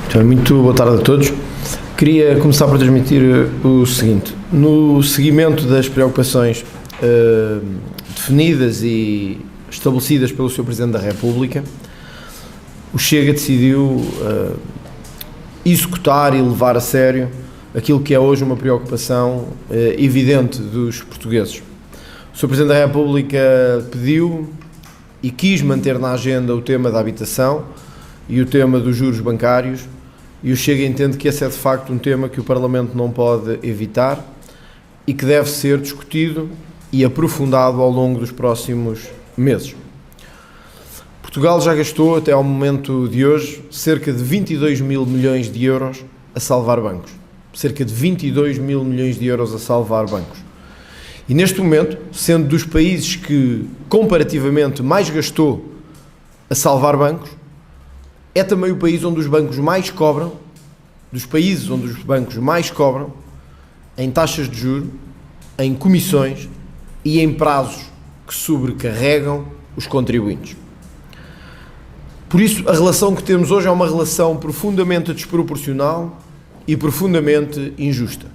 Então, muito boa tarde a todos. Queria começar por transmitir o seguinte: no seguimento das preocupações definidas e estabelecidas pelo Sr. Presidente da República, o Chega decidiu executar e levar a sério aquilo que é hoje uma preocupação evidente dos portugueses. O Sr. Presidente da República pediu e quis manter na agenda o tema da habitação e o tema dos juros bancários, e o Chega entende que esse é de facto um tema que o Parlamento não pode evitar e que deve ser discutido e aprofundado ao longo dos próximos meses. Portugal já gastou até ao momento de hoje cerca de 22 mil milhões de euros a salvar bancos. Cerca de 22 mil milhões de euros a salvar bancos. E neste momento, sendo dos países que comparativamente mais gastou a salvar bancos, é também o país onde os bancos mais cobram, dos países onde os bancos mais cobram, em taxas de juros, em comissões e em prazos que sobrecarregam os contribuintes. Por isso, a relação que temos hoje é uma relação profundamente desproporcional e profundamente injusta.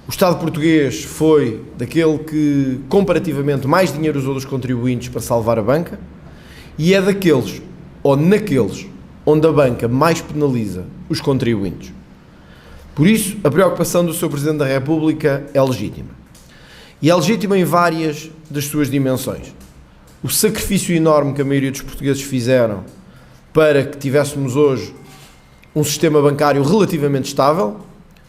O Estado português foi daquele que, comparativamente, mais dinheiro usou dos contribuintes para salvar a banca, e é daqueles, ou naqueles, onde a banca mais penaliza os contribuintes. Por isso, a preocupação do Sr. Presidente da República é legítima. E é legítima em várias das suas dimensões. O sacrifício enorme que a maioria dos portugueses fizeram para que tivéssemos hoje um sistema bancário relativamente estável,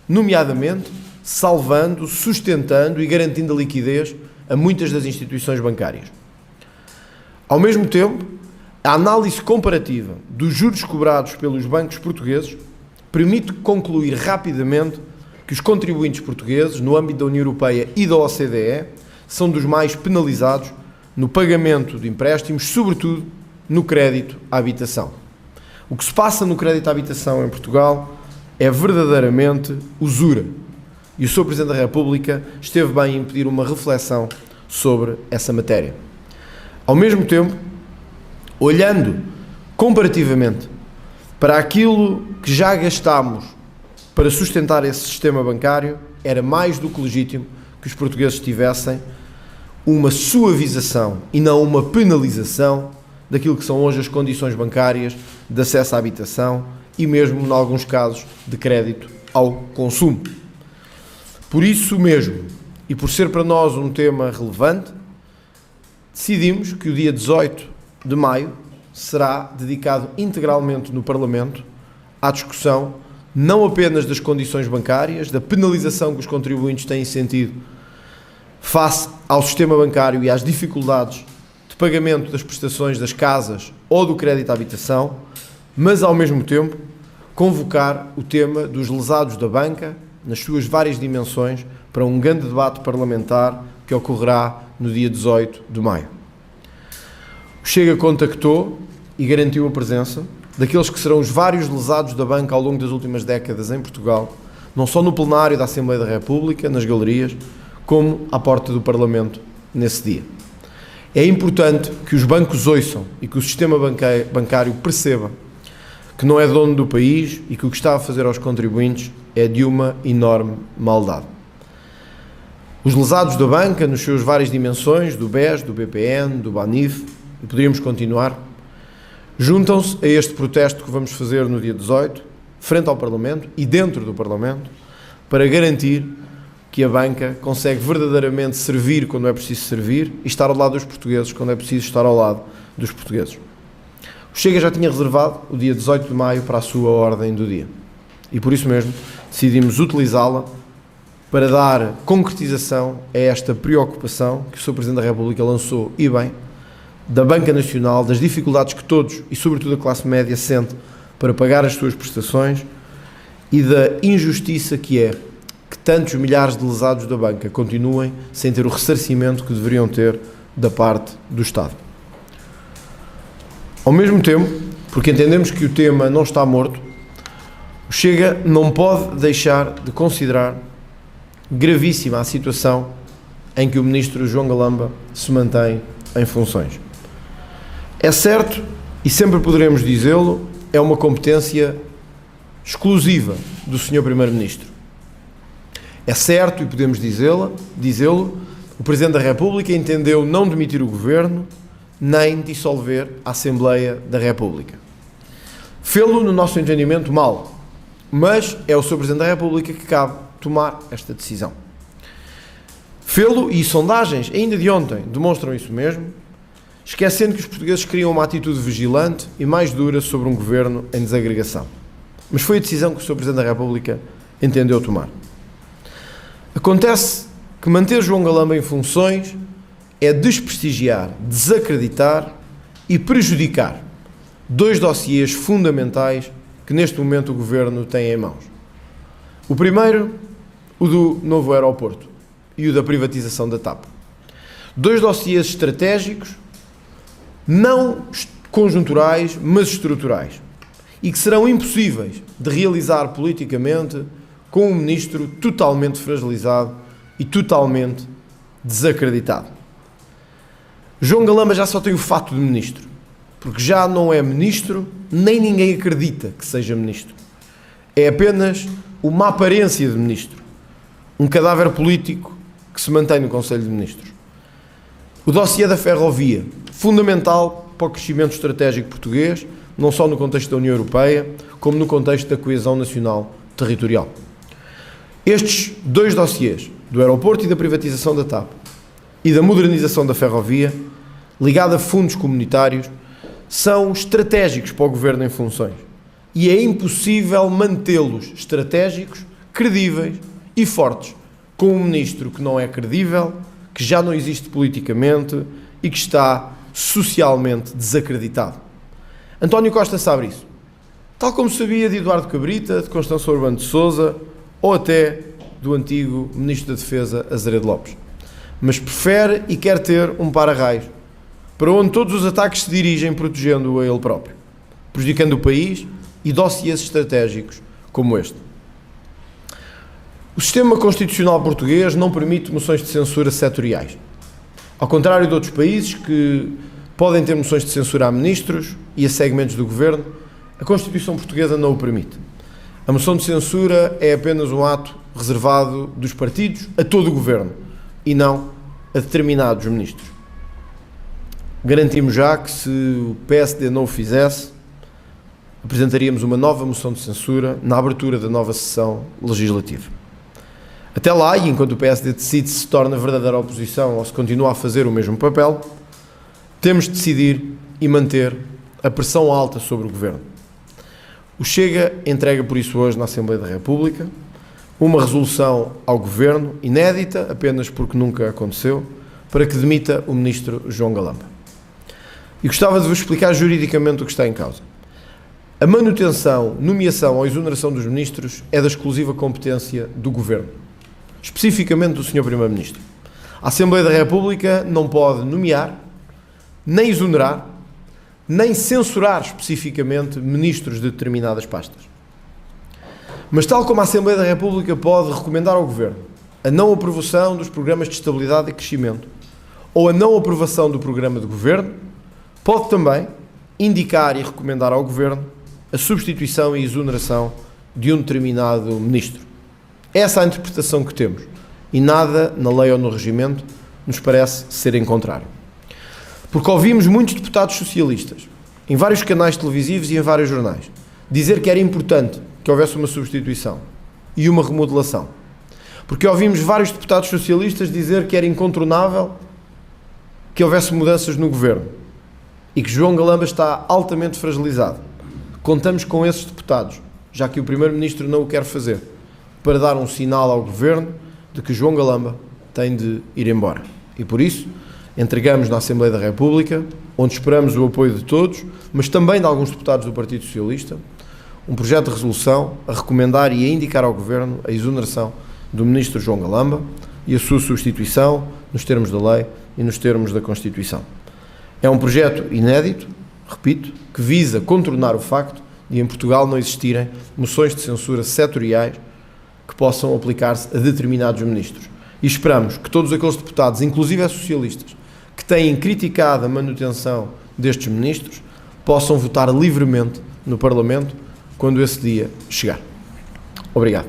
nomeadamente salvando, sustentando e garantindo a liquidez a muitas das instituições bancárias. Ao mesmo tempo, a análise comparativa dos juros cobrados pelos bancos portugueses permite concluir rapidamente que os contribuintes portugueses, no âmbito da União Europeia e da OCDE, são dos mais penalizados no pagamento de empréstimos, sobretudo no crédito à habitação. O que se passa no crédito à habitação em Portugal é verdadeiramente usura. E o Sr. Presidente da República esteve bem em pedir uma reflexão sobre essa matéria. Ao mesmo tempo, olhando comparativamente para aquilo que já gastámos para sustentar esse sistema bancário, era mais do que legítimo que os portugueses tivessem uma suavização e não uma penalização daquilo que são hoje as condições bancárias de acesso à habitação e mesmo, em alguns casos, de crédito ao consumo. Por isso mesmo, e por ser para nós um tema relevante, decidimos que o dia 18 de maio será dedicado integralmente no Parlamento à discussão não apenas das condições bancárias, da penalização que os contribuintes têm sentido face ao sistema bancário e às dificuldades de pagamento das prestações das casas ou do crédito à habitação, mas ao mesmo tempo convocar o tema dos lesados da banca nas suas várias dimensões para um grande debate parlamentar que ocorrerá no dia 18 de maio. O Chega contactou e garantiu a presença daqueles que serão os vários lesados da banca ao longo das últimas décadas em Portugal, não só no plenário da Assembleia da República, nas galerias, como à porta do Parlamento nesse dia. É importante que os bancos ouçam e que o sistema bancário perceba que não é dono do país e que o que está a fazer aos contribuintes é de uma enorme maldade. Os lesados da banca, nas suas várias dimensões, do BES, do BPN, do BANIF, e poderíamos continuar, juntam-se a este protesto que vamos fazer no dia 18, frente ao Parlamento e dentro do Parlamento, para garantir que a banca consegue verdadeiramente servir quando é preciso servir e estar ao lado dos portugueses quando é preciso estar ao lado dos portugueses. O Chega já tinha reservado o dia 18 de maio para a sua ordem do dia e por isso mesmo decidimos utilizá-la para dar concretização a esta preocupação que o Sr. Presidente da República lançou, e bem, da Banca Nacional, das dificuldades que todos, e sobretudo a classe média, sente para pagar as suas prestações e da injustiça que é que tantos milhares de lesados da banca continuem sem ter o ressarcimento que deveriam ter da parte do Estado. Ao mesmo tempo, porque entendemos que o tema não está morto, o Chega não pode deixar de considerar gravíssima a situação em que o Ministro João Galamba se mantém em funções. É certo, e sempre poderemos dizê-lo, é uma competência exclusiva do Sr. Primeiro-Ministro. É certo, e podemos dizê-lo, o Presidente da República entendeu não demitir o Governo, nem dissolver a Assembleia da República. Fê-lo, no nosso entendimento, mal, mas é o Sr. Presidente da República que cabe tomar esta decisão. Fê-lo, e sondagens ainda de ontem demonstram isso mesmo, esquecendo que os portugueses queriam uma atitude vigilante e mais dura sobre um Governo em desagregação. Mas foi a decisão que o Sr. Presidente da República entendeu tomar. Acontece que manter João Galamba em funções é desprestigiar, desacreditar e prejudicar dois dossiês fundamentais que neste momento o Governo tem em mãos. O primeiro, o do novo aeroporto e o da privatização da TAP. Dois dossiês estratégicos, não conjunturais, mas estruturais, e que serão impossíveis de realizar politicamente com um ministro totalmente fragilizado e totalmente desacreditado. João Galamba já só tem o fato de ministro, porque já não é ministro, nem ninguém acredita que seja ministro. É apenas uma aparência de ministro, um cadáver político que se mantém no Conselho de Ministros. O dossiê da ferrovia, fundamental para o crescimento estratégico português, não só no contexto da União Europeia, como no contexto da coesão nacional territorial. Estes dois dossiês, do aeroporto e da privatização da TAP, e da modernização da ferrovia, ligada a fundos comunitários, são estratégicos para o Governo em funções. E é impossível mantê-los estratégicos, credíveis e fortes, com um ministro que não é credível, que já não existe politicamente e que está socialmente desacreditado. António Costa sabe isso, tal como sabia de Eduardo Cabrita, de Constâncio Urbano de Sousa ou até do antigo Ministro da Defesa, Azeredo Lopes. Mas prefere e quer ter um para-raios, para onde todos os ataques se dirigem, protegendo-o a ele próprio, prejudicando o país e dossiês estratégicos como este. O sistema constitucional português não permite moções de censura setoriais. Ao contrário de outros países que podem ter moções de censura a ministros e a segmentos do Governo, a Constituição portuguesa não o permite. A moção de censura é apenas um ato reservado dos partidos a todo o Governo e não a determinados ministros. Garantimos já que, se o PSD não o fizesse, apresentaríamos uma nova moção de censura na abertura da nova sessão legislativa. Até lá, e enquanto o PSD decide se torna verdadeira oposição ou se continua a fazer o mesmo papel, temos de decidir e manter a pressão alta sobre o Governo. O Chega entrega por isso hoje na Assembleia da República uma resolução ao Governo, inédita, apenas porque nunca aconteceu, para que demita o Ministro João Galamba. E gostava de vos explicar juridicamente o que está em causa. A manutenção, nomeação ou exoneração dos ministros é da exclusiva competência do Governo, especificamente do Sr. Primeiro-Ministro. A Assembleia da República não pode nomear, nem exonerar, nem censurar especificamente ministros de determinadas pastas. Mas tal como a Assembleia da República pode recomendar ao Governo a não aprovação dos programas de estabilidade e crescimento ou a não aprovação do programa de Governo, pode também indicar e recomendar ao Governo a substituição e exoneração de um determinado ministro. Essa é a interpretação que temos e nada na lei ou no regimento nos parece ser em contrário. Porque ouvimos muitos deputados socialistas, em vários canais televisivos e em vários jornais, dizer que era importante que houvesse uma substituição e uma remodelação. Porque ouvimos vários deputados socialistas dizer que era incontornável que houvesse mudanças no Governo e que João Galamba está altamente fragilizado. Contamos com esses deputados, já que o Primeiro-Ministro não o quer fazer, para dar um sinal ao Governo de que João Galamba tem de ir embora. E por isso, entregamos na Assembleia da República, onde esperamos o apoio de todos, mas também de alguns deputados do Partido Socialista, um projeto de resolução a recomendar e a indicar ao Governo a exoneração do Ministro João Galamba e a sua substituição nos termos da lei e nos termos da Constituição. É um projeto inédito, repito, que visa contornar o facto de em Portugal não existirem moções de censura setoriais que possam aplicar-se a determinados ministros. E esperamos que todos aqueles deputados, inclusive as socialistas, que têm criticado a manutenção destes ministros, possam votar livremente no Parlamento quando esse dia chegar. Obrigado.